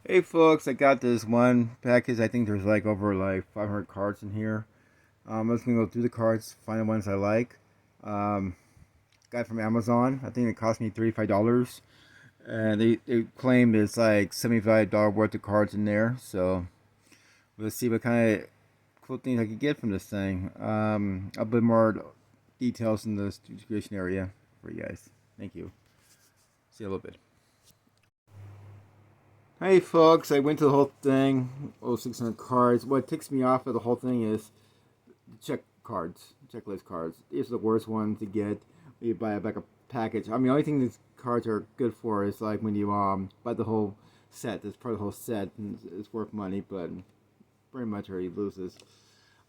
Hey folks, I got this one package. I think there's like over like 500 cards in here. I'm just gonna go through the cards, find the ones I like. Um, got it from Amazon. I think it cost me $35, and they claim there's like $75 worth of cards in there. So let's see what kind of cool things I could get from this thing. A bit more details in the distribution area for you guys. Thank you. See you in a little bit. Hey folks, I went to the whole thing. Oh, 600 cards. What ticks me off of the whole thing is check cards, checklist cards. These are the worst ones to get when you buy like a package. I mean, the only thing these cards are good for is like when you buy the whole set. It's part of the whole set, and it's worth money, but pretty much already loses.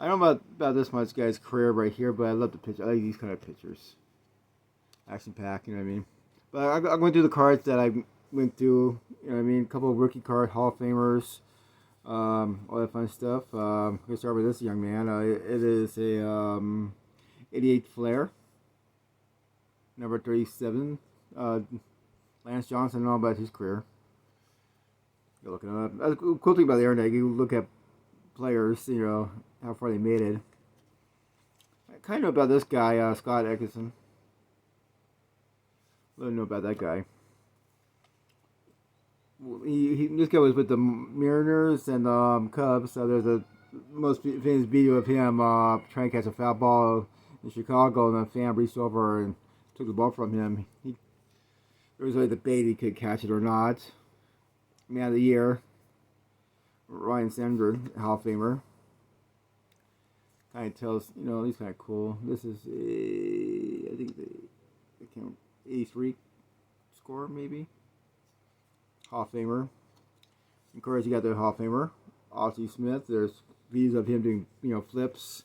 I don't know about this much guy's career right here, but I love the picture. I like these kind of pictures. Action pack, you know what I mean? But I'm going to do the cards that I went through. You know what I mean? A couple of rookie card Hall of Famers, all that fun stuff. Let's start with this young man. It is a 88 Flair, number 37. Lance Johnson, all about his career. You're looking up. That's the cool thing about the internet. You look at players, you know, how far they made it. I kind of know about this guy, Scott Egerson. I don't know about that guy. This guy was with the Mariners and Cubs. So there's a most famous video of him trying to catch a foul ball in Chicago, and a fan reached over and took the ball from him. There was always debate he could catch it or not. Man of the Year, Ryan Sandberg, Hall of Famer. Kind of tells, you know, he's kind of cool. This is I think the 83 score maybe. Hall of Famer. Of course, you got the Hall of Famer, Ozzie Smith. There's videos of him doing, you know, flips.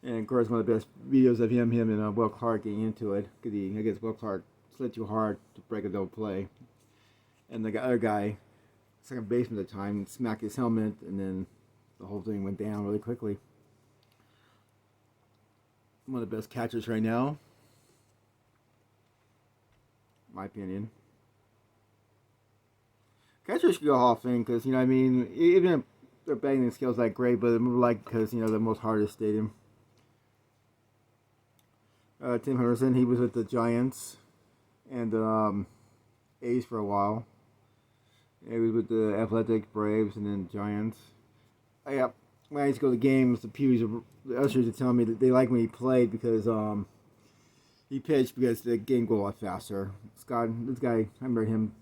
And of course, one of the best videos of him and Will Clark getting into it. Because I guess Will Clark slid too hard to break a double play. And the other guy, second baseman at the time, smacked his helmet, and then the whole thing went down really quickly. One of the best catchers right now, in my opinion. Catchers should go Hall of Fame because, you know what I mean, even if their batting skills like great, but more like because, you know, the most hardest stadium. Tim Henderson, he was with the Giants and A's for a while. He was with the Athletic, Braves, and then Giants. When I used to go to games, the Pews, the ushers would tell me that they liked when he played because he pitched because the game go a lot faster. Scott, this guy, I remember him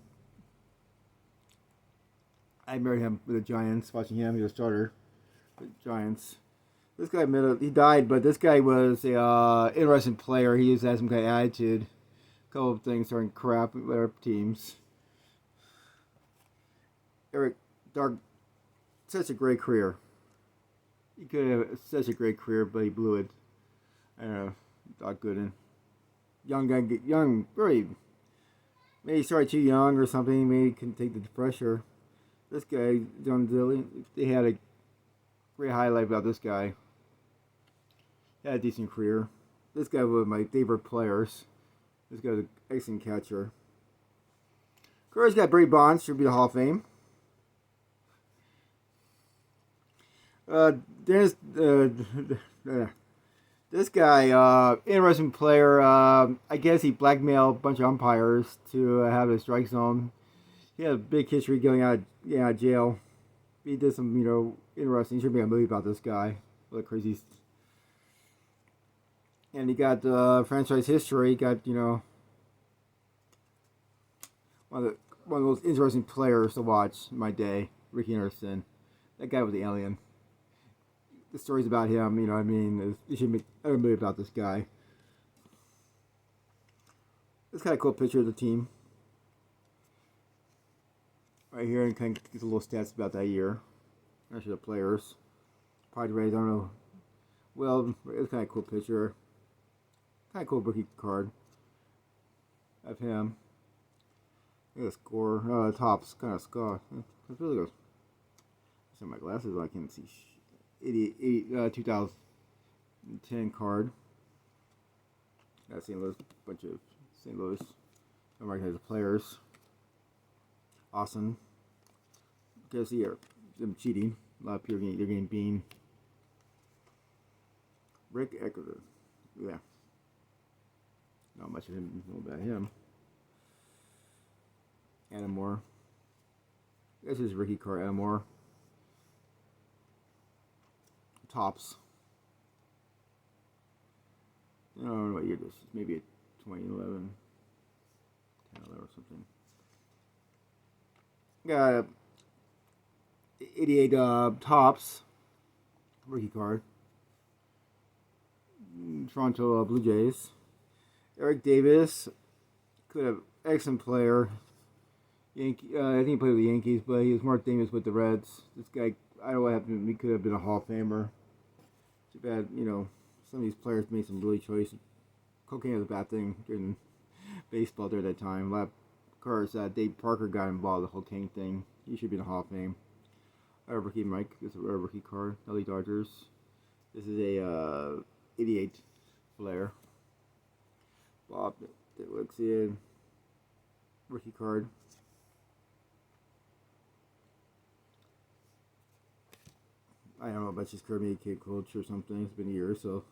with the Giants, watching him. He was a starter with the Giants. This guy, he died, but this guy was a interesting player. He used to have some kind of attitude. A couple of things starting crap with our teams. Eric Dark, such a great career. He could have such a great career, but he blew it. I don't know, Doc Gooden. Young guy, young, very. Maybe he started too young or something. Maybe he couldn't take the pressure. This guy, John Dilly, they had a great highlight about this guy. He had a decent career. This guy was one of my favorite players. This guy's an excellent catcher. Curry's got Barry Bonds, should be the Hall of Fame. Uh, there's this guy, interesting player. I guess he blackmailed a bunch of umpires to have a strike zone. He had a big history going out of jail. He did some, you know, interesting. He should be a movie about this guy. What crazy. And he got franchise history. He got, you know, one of those interesting players to watch in my day. Ricky Anderson. That guy was the alien. The stories about him, you know what I mean? You should make a movie about this guy. This kind of cool picture of the team. Right here, and kind of get a little stats about that year. Actually, the players. Padres, I don't know. Well, it's kind of cool picture. Kind of cool rookie card of him. Look at the score. Oh, the top's kind of scar. It's really good. I my glasses, I can't see. 2010 card. Got St. Louis, bunch of St. Louis. I recognize the players. Awesome. because here, them cheating. A lot of people they're getting bean. Rick Eckler. Yeah. Not much of him know about him. Adam Moore. This is Ricky Carr, Adam Moore. Tops. I don't know what year this is. Maybe a 2011. 10, 11 or something. Got 88 tops. Rookie card. Toronto Blue Jays. Eric Davis. Could have excellent player. I think he played with the Yankees, but he was more famous with the Reds. This guy, I don't know what happened. He could have been a Hall of Famer. Too bad, some of these players made some really choice. Cocaine was a bad thing during baseball during that time. A lot of cars, Dave Parker got involved with the cocaine thing. He should be in the Hall of Fame. Rookie Mike, this is a rookie card. LA Dodgers. This is a 88 Flair. Bob, let's see, rookie card. I don't know about just Kirby Kid Coach or something. It's been a year, so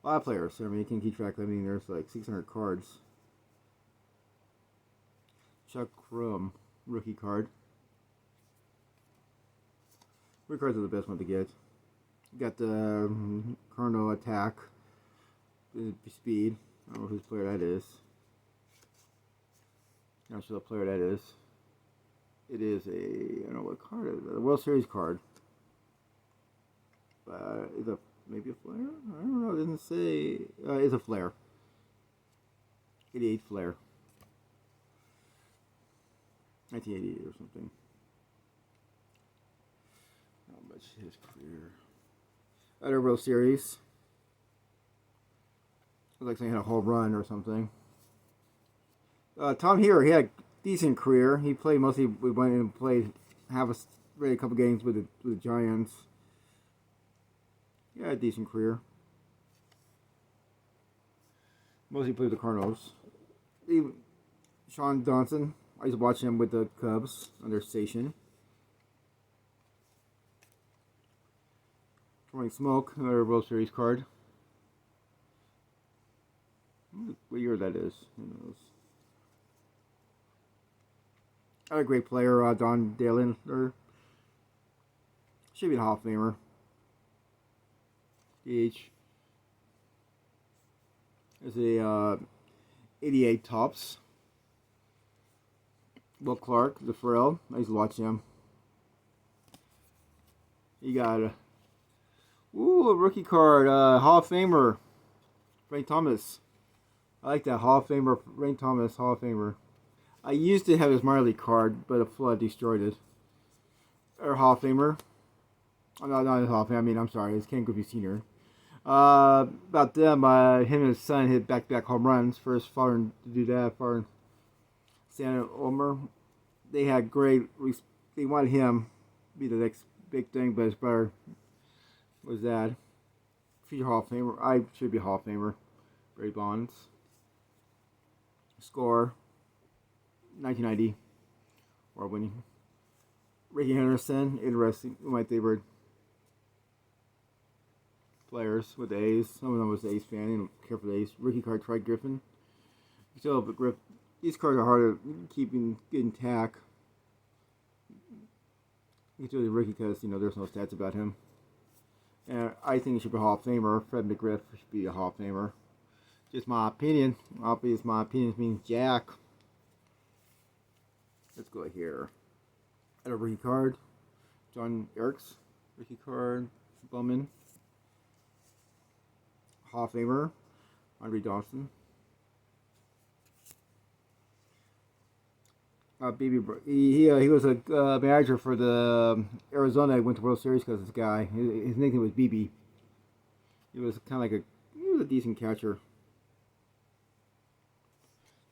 a lot of players. I mean, you can keep track. I mean, there's like 600 cards. Chuck Crum, rookie card. Rookie cards are the best one to get. You got the Colonel Attack, the Speed. I don't know whose player that is. Not sure what player that is. It is a, I don't know what card it is. A World Series card. Is it maybe a Flair? I don't know. It doesn't say. It's a Flair. 88 Flair. 1988 or something. How much his career? Other World Series. Looks like he had a home run or something. Tom Hearer, he had a decent career. He played mostly. We went and played a couple games with the Giants. He had a decent career. Mostly played with the Cardinals. Sean Johnson. I used to watch him with the Cubs on their station. Throwing Smoke, another World Series card. What year that is? Who knows? Another great player, Don Dalen, should be a Hall of Famer. DH. There's a 88 Tops. Will Clark, the Pharrell. I used to watch him. You got a rookie card, Hall of Famer, Ray Thomas. I like that Hall of Famer, Ray Thomas, Hall of Famer. I used to have his minor league card, but a flood destroyed it. Or Hall of Famer. Oh, no, not his Hall of Famer. I mean, I'm sorry, it's Ken Griffey Sr. About them, him and his son hit back-to-back home runs. First foreign to do that, foreign Santa Omer. They had great. They wanted him to be the next big thing, but his brother was that. Future Hall of Famer. I should be a Hall of Famer. Barry Bonds. Score. 1990. Or winning. Ricky Henderson. Interesting. My favorite players with the A's. Some of them was the A's fan. I didn't care for the A's. Rookie card, Troy Griffin. Still, but these cards are hard to keep intact. You can do the rookie because, there's no stats about him. And I think he should be a Hall of Famer. Fred McGriff should be a Hall of Famer. Just my opinion. Obviously, my opinion means Jack. Let's go here. At a rookie card. John Ericks. Rookie card. Bowman. Hall of Famer. Andre Dawson. He was a manager for the Arizona. He went to World Series because this guy. His nickname was BB. He was kind of he was a decent catcher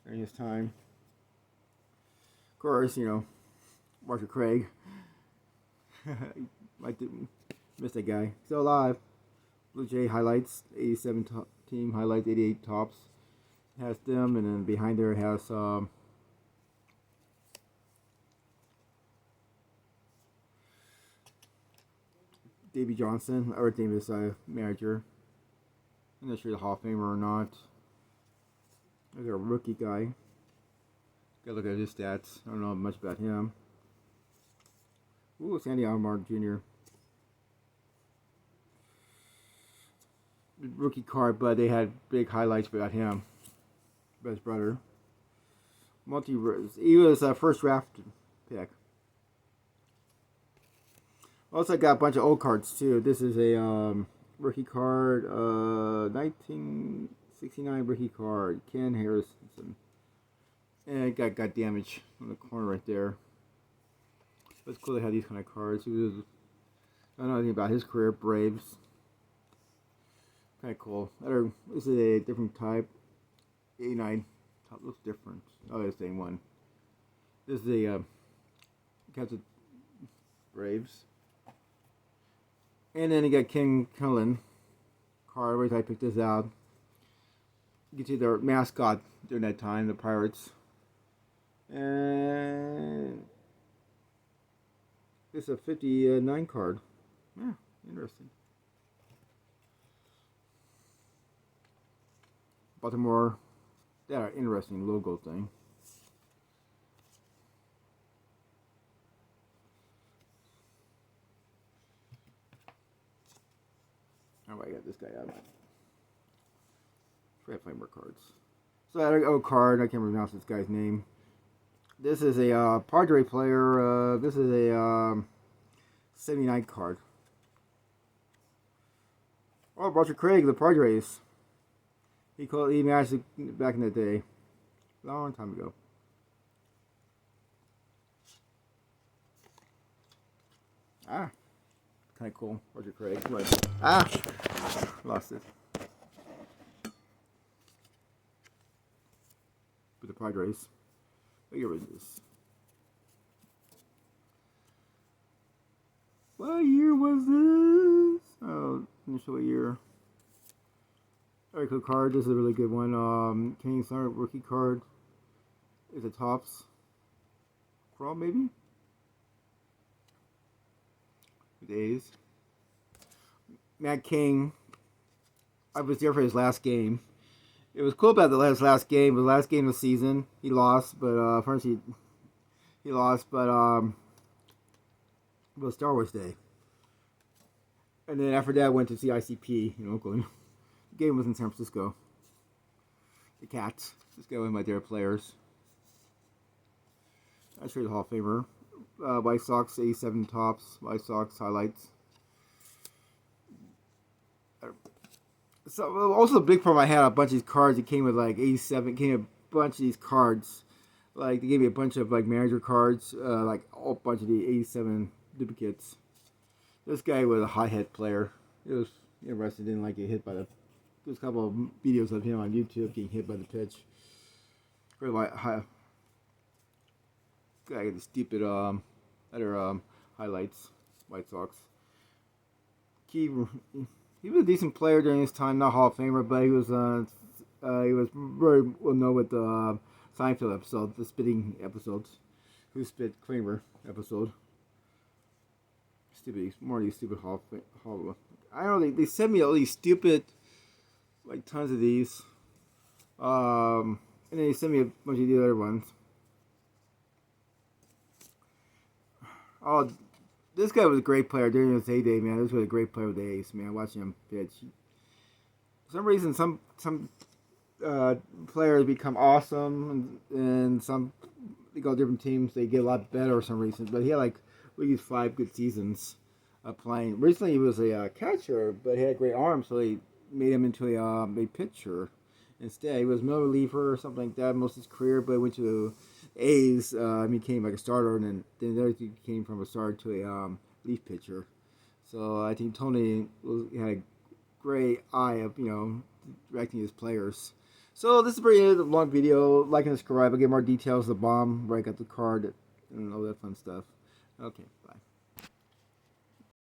during his time. Of course, Marshall Craig. I miss that guy. Still alive. Blue Jay highlights, 87 team highlights, 88 tops. Has them, and then behind there it has Davey Johnson, or Davis manager. I'm not sure the Hall of Famer or not. Look at a rookie guy. Gotta look at his stats. I don't know much about him. Ooh, Sandy Alomar Jr. Rookie card, but they had big highlights about him. About his brother. He was a first draft pick. Also got a bunch of old cards too. This is a rookie card, 1969 rookie card, Ken Harrison. And it got damaged on the corner right there. But it's cool to have these kind of cards. I don't know anything about his career, Braves. Kind of cool. This is a different type. 89. Top looks different. Oh, it's the same one. This is a Kansas Braves. And then you got Ken Cullen card. Where I picked this out. You can see their mascot during that time, the Pirates. And it's a 59 card. Yeah, interesting. Baltimore, that interesting logo thing. Oh, I got this guy out. Try to find more cards. So I got a card. I can't pronounce this guy's name. This is a Padre player. This is a 79 card. Oh, Roger Craig, the Padres. He managed it back in the day, long time ago. Ah, kind of cool. Roger Craig. Lost it. With the Padres. What year was this? What year was this? Oh, initial year. Very cool card. This is a really good one. King Center rookie card. Is it Tops? Crawl maybe? With A's. Matt King. I was there for his last game. It was cool about his last game. The last game of the season, he lost, but first he lost, but it was Star Wars Day. And then after that, went to see ICP in Oakland. The game was in San Francisco. The Cats. This guy was my dear players. I showed you the Hall of Famer. White Sox, 87 Tops. White Sox highlights. So also the big problem I had a bunch of these cards. It came with like 87. Came with a bunch of these cards. Like they gave me a bunch of like manager cards. Like a bunch of the 87 duplicates. This guy was a high hit player. It was interesting. Didn't like get hit by the. There's a couple of videos of him on YouTube getting hit by the pitch. Really high. Guy got the stupid other highlights. White Sox. He was a decent player during his time, not Hall of Famer, but he was very well known with the Seinfeld episode, the spitting episodes. Who Spit Kramer episode. Stupid, more of these stupid Hall. I don't know. They sent me all these stupid, like tons of these, and then they sent me a bunch of the other ones. Oh, this guy was a great player during his heyday, man. This was a great player with the A's, man. Watching him pitch. For some reason, some players become awesome, and some they go to different teams. They get a lot better for some reason. But he had like at least 5 good seasons of playing. Recently, he was a catcher, but he had a great arm, so they made him into a pitcher. Instead, he was a middle reliever or something like that most of his career, but he went to A's, became like a starter, and then he came from a starter to a relief pitcher. So I think Tony had a great eye of, directing his players. So this is a very long video. Like and subscribe. I'll get more details of the bomb, where I got the card, and all that fun stuff. Okay, bye.